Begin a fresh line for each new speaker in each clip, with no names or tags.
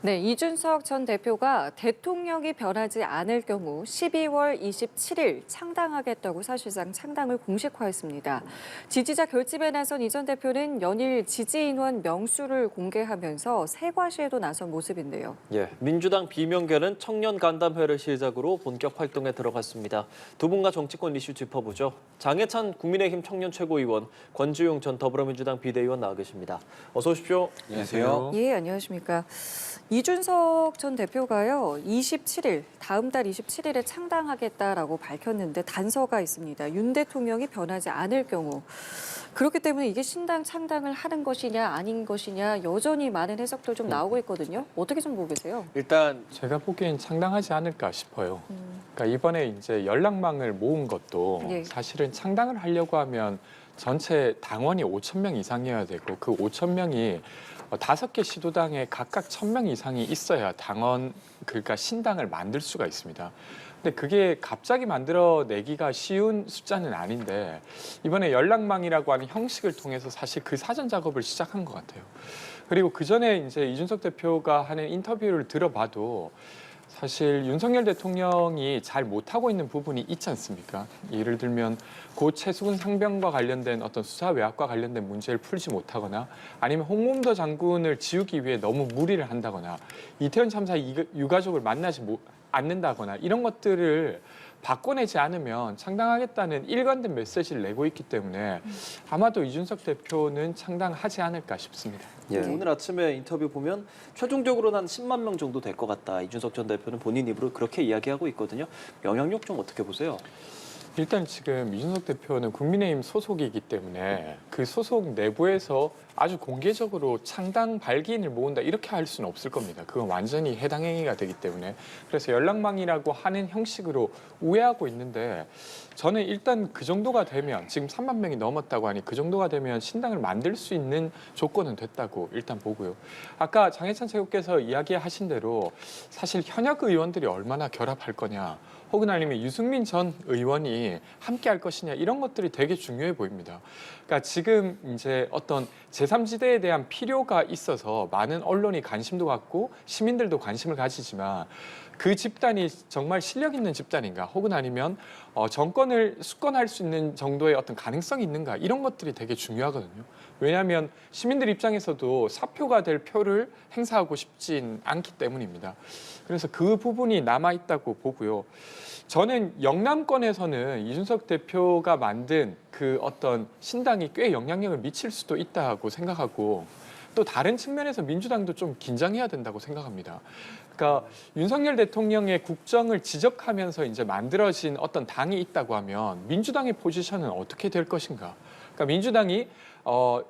네, 이준석 전 대표가 대통령이 변하지 않을 경우 12월 27일 창당하겠다고 사실상 창당을 공식화했습니다. 지지자 결집에 나선 이 전 대표는 연일 지지 인원 명수를 공개하면서 세과시에도 나선 모습인데요.
예, 민주당 비명계는 청년 간담회를 시작으로 본격 활동에 들어갔습니다. 두 분과 정치권 이슈 짚어보죠. 장해찬 국민의힘 청년 최고위원, 권주용 전 더불어민주당 비대위원 나와 계십니다. 어서 오십시오.
안녕하세요.
예, 안녕하십니까. 이준석 전 대표가요, 27일, 다음 달 27일에 창당하겠다라고 밝혔는데 단서가 있습니다. 윤 대통령이 변하지 않을 경우. 그렇기 때문에 이게 신당 창당을 하는 것이냐 아닌 것이냐 여전히 많은 해석들 좀 나오고 있거든요. 어떻게 좀 보고 계세요?
일단 제가 보기엔 창당하지 않을까 싶어요. 그러니까 이번에 이제 연락망을 모은 것도
네.
사실은 창당을 하려고 하면 전체 당원이 5천 명 이상이어야 되고 그 5천 명이 5개 시도당에 각각 1,000명 이상이 있어야 당원 그러니까 신당을 만들 수가 있습니다. 근데 그게 갑자기 만들어내기가 쉬운 숫자는 아닌데 이번에 연락망이라고 하는 형식을 통해서 사실 그 사전 작업을 시작한 것 같아요. 그리고 그 전에 이제 이준석 대표가 하는 인터뷰를 들어봐도 사실 윤석열 대통령이 잘 못하고 있는 부분이 있지 않습니까? 예를 들면 고 최수근 상병과 관련된 어떤 수사 외압과 관련된 문제를 풀지 못하거나 아니면 홍범도 장군을 지우기 위해 너무 무리를 한다거나 이태원 참사 유가족을 만나지 않는다거나 이런 것들을 바꿔내지 않으면 창당하겠다는 일관된 메시지를 내고 있기 때문에 아마도 이준석 대표는 창당하지 않을까 싶습니다.
예,
네.
오늘 아침에 인터뷰 보면 최종적으로는 한 10만 명 정도 될 것 같다. 이준석 전 대표는 본인 입으로 그렇게 이야기하고 있거든요. 영향력 좀 어떻게 보세요?
일단 지금 이준석 대표는 국민의힘 소속이기 때문에 그 소속 내부에서 아주 공개적으로 창당 발기인을 모은다 이렇게 할 수는 없을 겁니다. 그건 완전히 해당 행위가 되기 때문에 그래서 연락망이라고 하는 형식으로 우회하고 있는데 저는 일단 그 정도가 되면 지금 3만 명이 넘었다고 하니 그 정도가 되면 신당을 만들 수 있는 조건은 됐다고 일단 보고요. 아까 장해찬 최고께서 이야기하신 대로 사실 현역 의원들이 얼마나 결합할 거냐 혹은 아니면 유승민 전 의원이 함께 할 것이냐 이런 것들이 되게 중요해 보입니다. 그러니까 지금 이제 어떤 제3지대에 대한 필요가 있어서 많은 언론이 관심도 갖고 시민들도 관심을 가지지만 그 집단이 정말 실력 있는 집단인가 혹은 아니면 정권을 수권할 수 있는 정도의 어떤 가능성이 있는가 이런 것들이 되게 중요하거든요. 왜냐하면 시민들 입장에서도 사표가 될 표를 행사하고 싶진 않기 때문입니다. 그래서 그 부분이 남아있다고 보고요. 저는 영남권에서는 이준석 대표가 만든 그 어떤 신당이 꽤 영향력을 미칠 수도 있다고 생각하고 또 다른 측면에서 민주당도 좀 긴장해야 된다고 생각합니다. 그러니까 윤석열 대통령의 국정을 지적하면서 이제 만들어진 어떤 당이 있다고 하면 민주당의 포지션은 어떻게 될 것인가? 그러니까 민주당이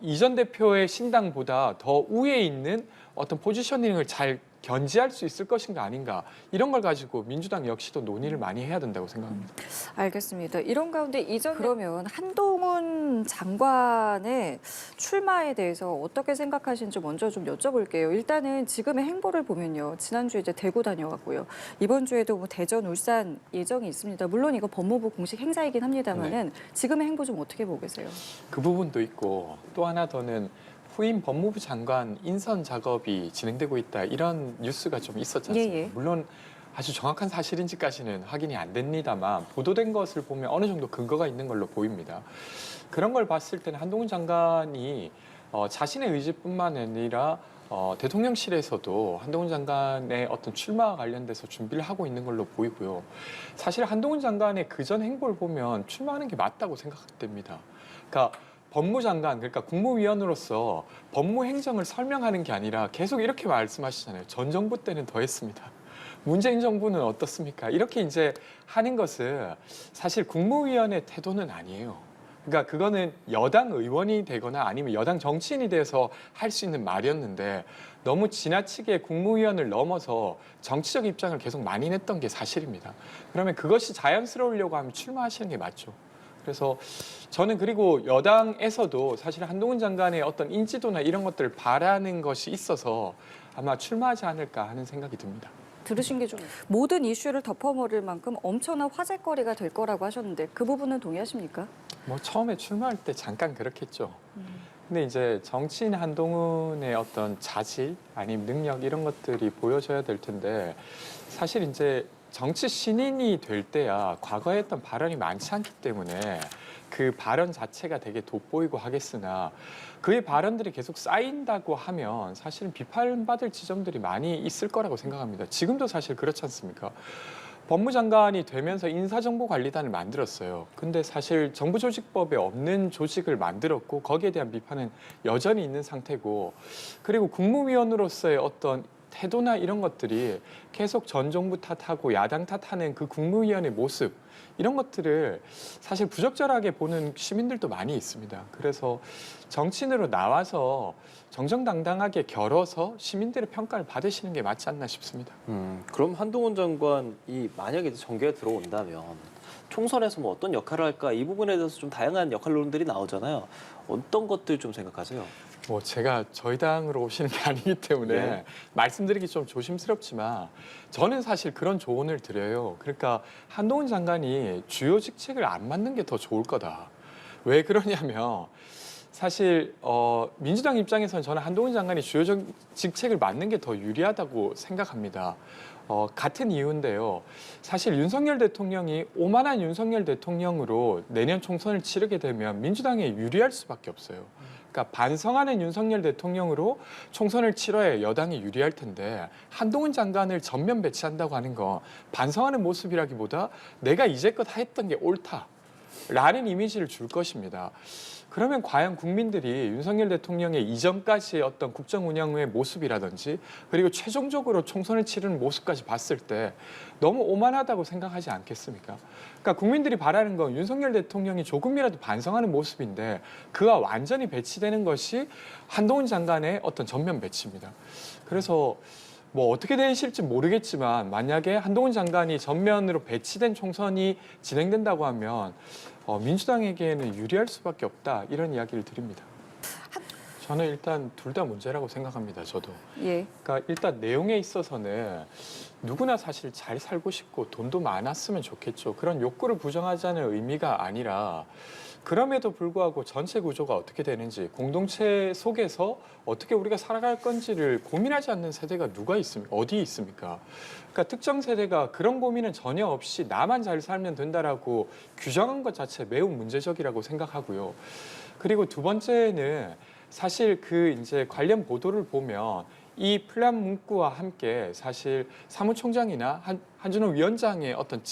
이전 대표의 신당보다 더 우위에 있는 어떤 포지셔닝을 잘 견지할 수 있을 것인가 아닌가 이런 걸 가지고 민주당 역시도 논의를 많이 해야 된다고 생각합니다.
알겠습니다. 이런 가운데 이전 그러면 한동훈 장관의 출마에 대해서 어떻게 생각하시는지 먼저 좀 여쭤볼게요. 일단은 지금의 행보를 보면요. 지난주에 이제 대구 다녀왔고요. 이번 주에도 뭐 대전, 울산 예정이 있습니다. 물론 이거 법무부 공식 행사이긴 합니다만은 지금의 행보 좀 어떻게 보고 계세요?
그 부분도 있고 또 하나 더는 후임 법무부 장관 인선 작업이 진행되고 있다 이런 뉴스가 좀 있었지 않습니까?
예, 예.
물론 아주 정확한 사실인지까지는 확인이 안 됩니다만 보도된 것을 보면 어느 정도 근거가 있는 걸로 보입니다. 그런 걸 봤을 때는 한동훈 장관이 자신의 의지뿐만 아니라 대통령실에서도 한동훈 장관의 어떤 출마와 관련돼서 준비를 하고 있는 걸로 보이고요. 사실 한동훈 장관의 그전 행보를 보면 출마하는 게 맞다고 생각됩니다. 그러니까 법무장관, 그러니까 국무위원으로서 법무행정을 설명하는 게 아니라 계속 이렇게 말씀하시잖아요. 전 정부 때는 더 했습니다. 문재인 정부는 어떻습니까? 이렇게 이제 하는 것은 사실 국무위원의 태도는 아니에요. 그러니까 그거는 여당 의원이 되거나 아니면 여당 정치인이 돼서 할 수 있는 말이었는데 너무 지나치게 국무위원을 넘어서 정치적 입장을 계속 많이 냈던 게 사실입니다. 그러면 그것이 자연스러우려고 하면 출마하시는 게 맞죠. 그래서 저는 그리고 여당에서도 사실 한동훈 장관의 어떤 인지도나 이런 것들을 바라는 것이 있어서 아마 출마하지 않을까 하는 생각이 듭니다.
들으신 게 좀 모든 이슈를 덮어버릴 만큼 엄청난 화제거리가 될 거라고 하셨는데 그 부분은 동의하십니까?
뭐 처음에 출마할 때 잠깐 그렇겠죠. 근데 이제 정치인 한동훈의 어떤 자질 아니면 능력 이런 것들이 보여져야 될 텐데 사실 이제 정치 신인이 될 때야 과거에 했던 발언이 많지 않기 때문에 그 발언 자체가 되게 돋보이고 하겠으나 그의 발언들이 계속 쌓인다고 하면 사실은 비판받을 지점들이 많이 있을 거라고 생각합니다. 지금도 사실 그렇지 않습니까? 법무장관이 되면서 인사정보관리단을 만들었어요. 근데 사실 정부조직법에 없는 조직을 만들었고 거기에 대한 비판은 여전히 있는 상태고 그리고 국무위원으로서의 어떤 태도나 이런 것들이 계속 전 정부 탓하고 야당 탓하는 그 국무위원의 모습 이런 것들을 사실 부적절하게 보는 시민들도 많이 있습니다. 그래서 정치인으로 나와서 정정당당하게 겨뤄서 시민들의 평가를 받으시는 게 맞지 않나 싶습니다.
그럼 한동훈 장관이 만약에 이제 정계에 들어온다면 총선에서 뭐 어떤 역할을 할까 이 부분에 대해서 좀 다양한 역할론들이 나오잖아요. 어떤 것들 좀 생각하세요?
뭐 제가 저희 당으로 오시는 게 아니기 때문에
예.
말씀드리기 좀 조심스럽지만 저는 사실 그런 조언을 드려요. 그러니까 한동훈 장관이 주요 직책을 안 맡는 게 더 좋을 거다. 왜 그러냐면 사실 민주당 입장에서는 저는 한동훈 장관이 주요 직책을 맡는 게 더 유리하다고 생각합니다. 같은 이유인데요. 사실 윤석열 대통령이 오만한 윤석열 대통령으로 내년 총선을 치르게 되면 민주당에 유리할 수밖에 없어요. 그러니까 반성하는 윤석열 대통령으로 총선을 치러야 여당이 유리할 텐데 한동훈 장관을 전면 배치한다고 하는 건 반성하는 모습이라기보다 내가 이제껏 했던 게 옳다라는 이미지를 줄 것입니다. 그러면 과연 국민들이 윤석열 대통령의 이전까지의 어떤 국정 운영의 모습이라든지 그리고 최종적으로 총선을 치르는 모습까지 봤을 때 너무 오만하다고 생각하지 않겠습니까? 그러니까 국민들이 바라는 건 윤석열 대통령이 조금이라도 반성하는 모습인데 그와 완전히 배치되는 것이 한동훈 장관의 어떤 전면 배치입니다. 그래서 뭐 어떻게 되실지 모르겠지만 만약에 한동훈 장관이 전면으로 배치된 총선이 진행된다고 하면 민주당에게는 유리할 수밖에 없다 이런 이야기를 드립니다. 저는 일단 둘 다 문제라고 생각합니다. 저도.
예.
그러니까 일단 내용에 있어서는 누구나 사실 잘 살고 싶고 돈도 많았으면 좋겠죠. 그런 욕구를 부정하자는 의미가 아니라 그럼에도 불구하고 전체 구조가 어떻게 되는지 공동체 속에서 어떻게 우리가 살아갈 건지를 고민하지 않는 세대가 누가 있습니까? 어디 있습니까? 그러니까 특정 세대가 그런 고민은 전혀 없이 나만 잘 살면 된다라고 규정한 것 자체 매우 문제적이라고 생각하고요. 그리고 두 번째는 사실 그 이제 관련 보도를 보면 이 플란 문구와 함께 사실 사무총장이나 한준호 위원장의 어떤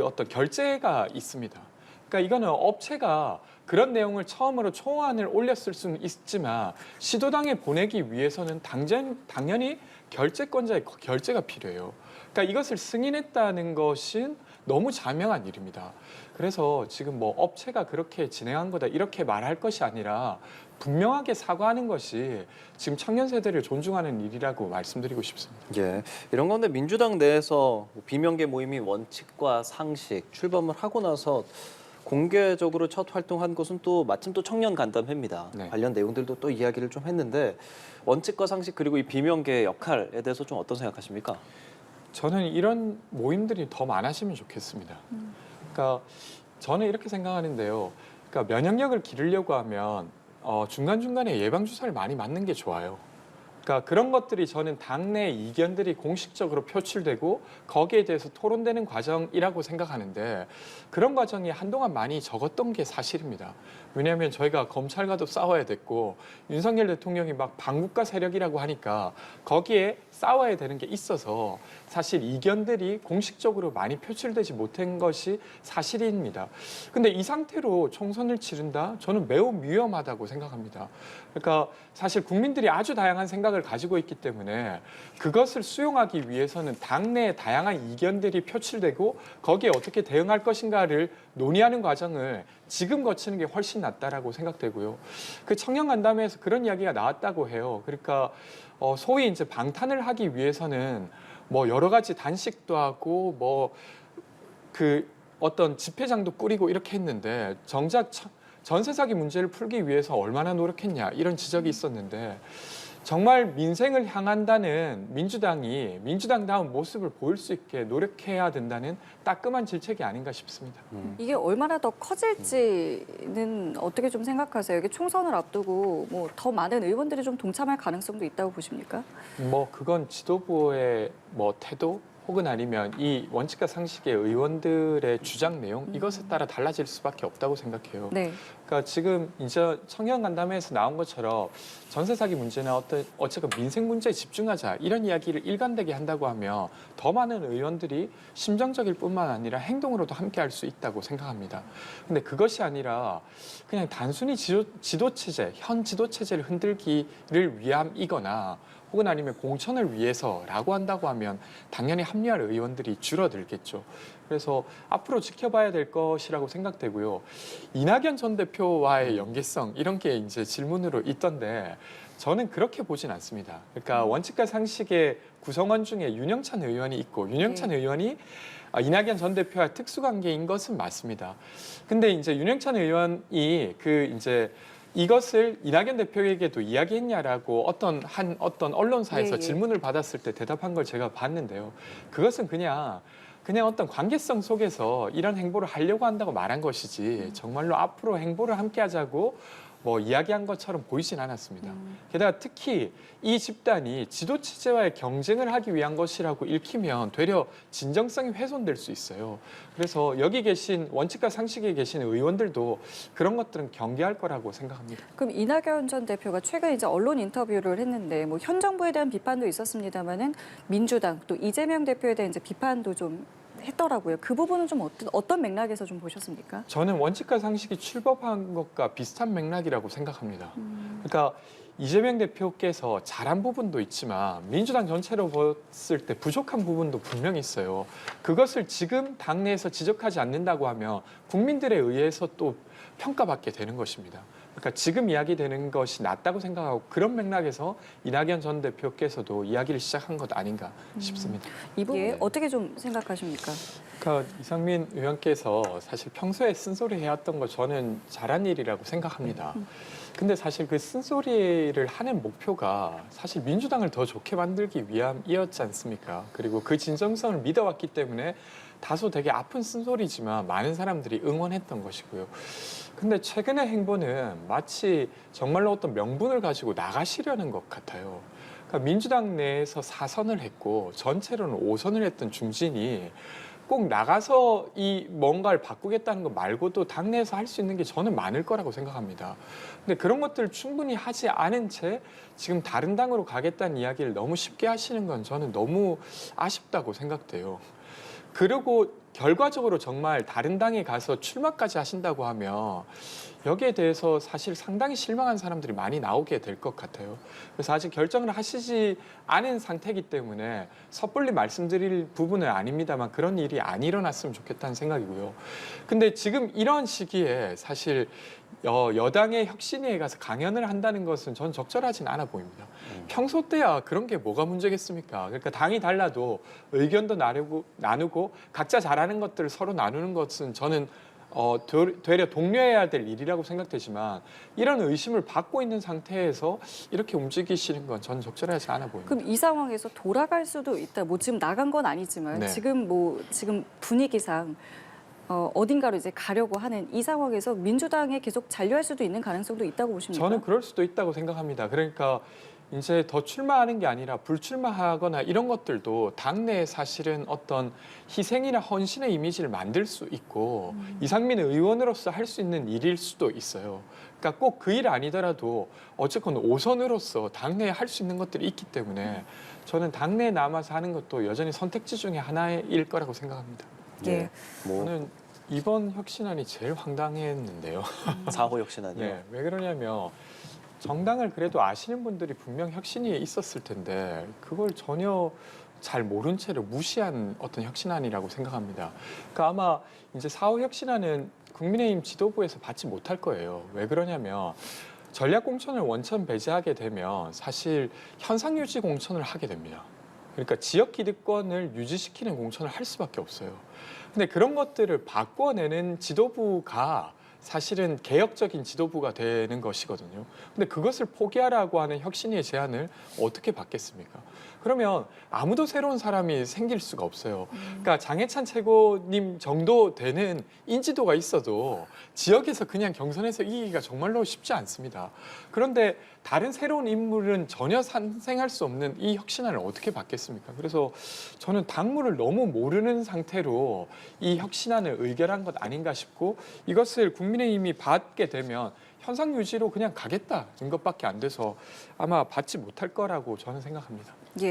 어떤 결재가 있습니다. 그러니까 이거는 업체가 그런 내용을 처음으로 초안을 올렸을 수는 있지만 시도당에 보내기 위해서는 당연히 결재권자의 결재가 필요해요. 그러니까 이것을 승인했다는 것은 너무 자명한 일입니다. 그래서 지금 뭐 업체가 그렇게 진행한 거다 이렇게 말할 것이 아니라 분명하게 사과하는 것이 지금 청년 세대를 존중하는 일이라고 말씀드리고 싶습니다.
예, 이런 건데 민주당 내에서 비명계 모임인 원칙과 상식 출범을 하고 나서 공개적으로 첫 활동한 곳은 또 마침 또 청년 간담회입니다.
네.
관련 내용들도 또 이야기를 좀 했는데 원칙과 상식 그리고 이 비명계의 역할에 대해서 좀 어떤 생각하십니까?
저는 이런 모임들이 더 많아지면 좋겠습니다. 그러니까 저는 이렇게 생각하는데요. 그러니까 면역력을 기르려고 하면 중간중간에 예방주사를 많이 맞는 게 좋아요. 그러니까 그런 것들이 저는 당내 이견들이 공식적으로 표출되고 거기에 대해서 토론되는 과정이라고 생각하는데 그런 과정이 한동안 많이 적었던 게 사실입니다. 왜냐하면 저희가 검찰과도 싸워야 됐고 윤석열 대통령이 막 반국가 세력이라고 하니까 거기에 싸워야 되는 게 있어서 사실 이견들이 공식적으로 많이 표출되지 못한 것이 사실입니다. 근데 이 상태로 총선을 치른다? 저는 매우 위험하다고 생각합니다. 그러니까 사실 국민들이 아주 다양한 생각을 가지고 있기 때문에 그것을 수용하기 위해서는 당내에 다양한 이견들이 표출되고 거기에 어떻게 대응할 것인가를 논의하는 과정을 지금 거치는 게 훨씬 낫다라고 생각되고요. 그 청년 간담회에서 그런 이야기가 나왔다고 해요. 그러니까 소위 이제 방탄을 하기 위해서는 뭐 여러 가지 단식도 하고 뭐 그 어떤 집회장도 꾸리고 이렇게 했는데 정작 전세 사기 문제를 풀기 위해서 얼마나 노력했냐 이런 지적이 있었는데 정말 민생을 향한다는 민주당이 민주당다운 모습을 보일 수 있게 노력해야 된다는 따끔한 질책이 아닌가 싶습니다.
이게 얼마나 더 커질지는 어떻게 좀 생각하세요? 이게 총선을 앞두고 뭐 더 많은 의원들이 좀 동참할 가능성도 있다고 보십니까?
뭐 그건 지도부의 뭐 태도 혹은 아니면 이 원칙과 상식의 의원들의 주장 내용 이것에 따라 달라질 수밖에 없다고 생각해요.
네.
그러니까 지금 이제 청년 간담회에서 나온 것처럼 전세 사기 문제나 어쨌든 민생 문제에 집중하자 이런 이야기를 일관되게 한다고 하면 더 많은 의원들이 심정적일 뿐만 아니라 행동으로도 함께할 수 있다고 생각합니다. 근데 그것이 아니라 그냥 단순히 지도 체제, 현 지도 체제를 흔들기를 위함이거나 혹은 아니면 공천을 위해서라고 한다고 하면 당연히 합류할 의원들이 줄어들겠죠. 그래서 앞으로 지켜봐야 될 것이라고 생각되고요. 이낙연 전 대표와의 연계성 이런 게 이제 질문으로 있던데 저는 그렇게 보진 않습니다. 그러니까 원칙과 상식의 구성원 중에 윤영찬 의원이 있고 윤영찬 의원이 이낙연 전 대표와 특수관계인 것은 맞습니다. 근데 이제 윤영찬 의원이 이것을 이낙연 대표에게도 이야기했냐라고 어떤 언론사에서 질문을 받았을 때 대답한 걸 제가 봤는데요. 그것은 그냥 어떤 관계성 속에서 이런 행보를 하려고 한다고 말한 것이지 정말로 앞으로 행보를 함께 하자고 뭐 이야기한 것처럼 보이진 않았습니다. 게다가 특히 이 집단이 지도 체제와의 경쟁을 하기 위한 것이라고 읽히면 되려 진정성이 훼손될 수 있어요. 그래서 여기 계신 원칙과 상식에 계신 의원들도 그런 것들은 경계할 거라고 생각합니다.
그럼 이낙연 전 대표가 최근 이제 언론 인터뷰를 했는데 뭐 현 정부에 대한 비판도 있었습니다만은 민주당 또 이재명 대표에 대한 이제 비판도 좀 했더라고요. 그 부분은 좀 어떤 맥락에서 좀 보셨습니까?
저는 원칙과 상식이 출범한 것과 비슷한 맥락이라고 생각합니다. 그러니까 이재명 대표께서 잘한 부분도 있지만 민주당 전체로 봤을 때 부족한 부분도 분명히 있어요. 그것을 지금 당내에서 지적하지 않는다고 하면 국민들에 의해서 또 평가받게 되는 것입니다. 그러니까 지금 이야기되는 것이 낫다고 생각하고 그런 맥락에서 이낙연 전 대표께서도 이야기를 시작한 것 아닌가 싶습니다.
이 부분 어떻게 좀 생각하십니까?
그러니까 이상민 의원께서 사실 평소에 쓴소리 해왔던 거 저는 잘한 일이라고 생각합니다. 근데 사실 그 쓴소리를 하는 목표가 사실 민주당을 더 좋게 만들기 위함이었지 않습니까? 그리고 그 진정성을 믿어왔기 때문에 다소 되게 아픈 쓴소리지만 많은 사람들이 응원했던 것이고요. 근데 최근의 행보는 마치 정말로 어떤 명분을 가지고 나가시려는 것 같아요. 그러니까 민주당 내에서 4선을 했고 전체로는 5선을 했던 중진이 꼭 나가서 이 뭔가를 바꾸겠다는 거 말고도 당내에서 할 수 있는 게 저는 많을 거라고 생각합니다. 근데 그런 것들을 충분히 하지 않은 채 지금 다른 당으로 가겠다는 이야기를 너무 쉽게 하시는 건 저는 너무 아쉽다고 생각돼요. 그리고 결과적으로 정말 다른 당에 가서 출마까지 하신다고 하면 여기에 대해서 사실 상당히 실망한 사람들이 많이 나오게 될 것 같아요. 그래서 아직 결정을 하시지 않은 상태이기 때문에 섣불리 말씀드릴 부분은 아닙니다만 그런 일이 안 일어났으면 좋겠다는 생각이고요. 근데 지금 이런 시기에 사실 여당의 혁신위에 가서 강연을 한다는 것은 전 적절하진 않아 보입니다. 평소 때야 그런 게 뭐가 문제겠습니까? 그러니까 당이 달라도 의견도 나누고 각자 잘하는 것들을 서로 나누는 것은 저는 되려 독려해야 될 일이라고 생각되지만 이런 의심을 받고 있는 상태에서 이렇게 움직이시는 건 저는 적절하지 않아 보입니다.
그럼 이 상황에서 돌아갈 수도 있다. 뭐 지금 나간 건 아니지만
네.
지금 분위기상 어딘가로 이제 가려고 하는 이 상황에서 민주당에 계속 잔류할 수도 있는 가능성도 있다고 보십니까?
저는 그럴 수도 있다고 생각합니다. 그러니까 이제 더 출마하는 게 아니라 불출마하거나 이런 것들도 당내에 사실은 어떤 희생이나 헌신의 이미지를 만들 수 있고 이상민 의원으로서 할 수 있는 일일 수도 있어요. 그러니까 꼭 그 일 아니더라도 어쨌건 5선으로서 당내에 할 수 있는 것들이 있기 때문에 저는 당내에 남아서 하는 것도 여전히 선택지 중에 하나일 거라고 생각합니다.
예.
저는 이번 혁신안이 제일 황당했는데요.
4호 혁신안이요.
네, 왜 그러냐면 정당을 그래도 아시는 분들이 분명 혁신이 있었을 텐데 그걸 전혀 잘 모른 채로 무시한 어떤 혁신안이라고 생각합니다. 그러니까 아마 이제 4호 혁신안은 국민의힘 지도부에서 받지 못할 거예요. 왜 그러냐면 전략 공천을 원천 배제하게 되면 사실 현상 유지 공천을 하게 됩니다. 그러니까 지역 기득권을 유지시키는 공천을 할 수밖에 없어요. 근데 그런 것들을 바꿔내는 지도부가 사실은 개혁적인 지도부가 되는 것이거든요. 근데 그것을 포기하라고 하는 혁신위의 제안을 어떻게 받겠습니까? 그러면 아무도 새로운 사람이 생길 수가 없어요. 그러니까 장해찬 최고님 정도 되는 인지도가 있어도 지역에서 그냥 경선에서 이기기가 정말로 쉽지 않습니다. 그런데 다른 새로운 인물은 전혀 산생할 수 없는 이 혁신안을 어떻게 받겠습니까? 그래서 저는 당무를 너무 모르는 상태로 이 혁신안을 의결한 것 아닌가 싶고 이것을 국민의힘이 받게 되면 현상 유지로 그냥 가겠다는 것밖에 안 돼서 아마 받지 못할 거라고 저는 생각합니다.
예.